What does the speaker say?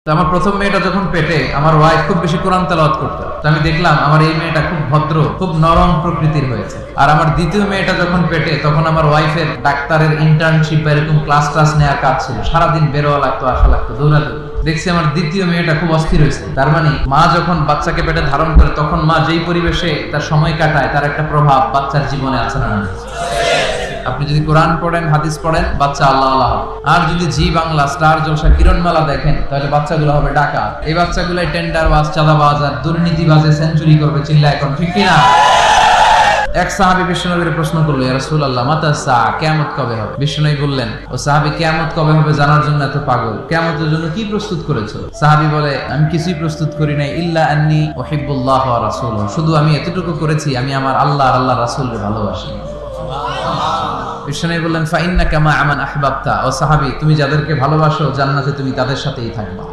তো আমার প্রথম মেয়েটা যখন পেটে, আমার ওয়াইফ খুব বেশি কোরআন তেলাওয়াত করতো। তো আমি দেখলাম আমার এই মেয়েটা খুব ভদ্র, খুব নরম প্রকৃতির হয়েছে। আর আমার দ্বিতীয় মেয়েটা যখন পেটে, তখন আমার ওয়াইফের ডাক্তারের ইন্টার্নশিপ এরকম ক্লাস নেওয়ার কাজ ছিল, সারাদিন বেরোয়া লাগতো, আসা লাগতো, দৌড়াদৌড়ি। দেখছি আমার দ্বিতীয় মেয়েটা খুব অস্থির হয়েছে। তার মানে মা যখন বাচ্চাকে পেটে ধারণ করে, তখন মা যেই পরিবেশে তার সময় কাটায়, তার একটা প্রভাব বাচ্চার জীবনে আছে না? আপনি যদি কোরআন পড়েন, হাদিস পড়েন, বাচ্চা আল্লাহ আল্লাহ। আর যদি জি বাংলা, স্টার জলসা, কিরণমালা দেখেন, তাহলে বাচ্চাগুলো হবে ডাকাত। এই বাচ্চাগুলো টেন্ডারবাজ, চাঁদাবাজ আর দুর্নীতিবাজে সেঞ্চুরি করবে, চিল্লায় এখন, ঠিক কিনা? এক সাহাবী বিশ্বনবীর প্রশ্ন করলো, ইয়া রাসূলুল্লাহ মাতা সা, কিয়ামত কবে হবে? বিশ্বনবী বললেন, ও সাহাবী, কিয়ামত কবে হবে জানার জন্য এত পাগল, কিয়ামতের জন্য কি প্রস্তুত করেছো? সাহাবী বলে, আমি কিছুই প্রস্তুত করি নাই, ইল্লা আন্নী উহিব্বুল্লাহ ওয়া রাসূলুহু, শুধু আমি এতটুকু করেছি, আমি আমার আল্লাহ আর আল্লাহর রাসূলকে ভালোবাসি। বিশ্বনবী বললেন, ফাইন্নাকা মা আমান আহবাবতা, ও সাহাবী, তুমি যাদেরকে ভালোবাসো জান্নাতে তুমি তাদের সাথেই থাকবা।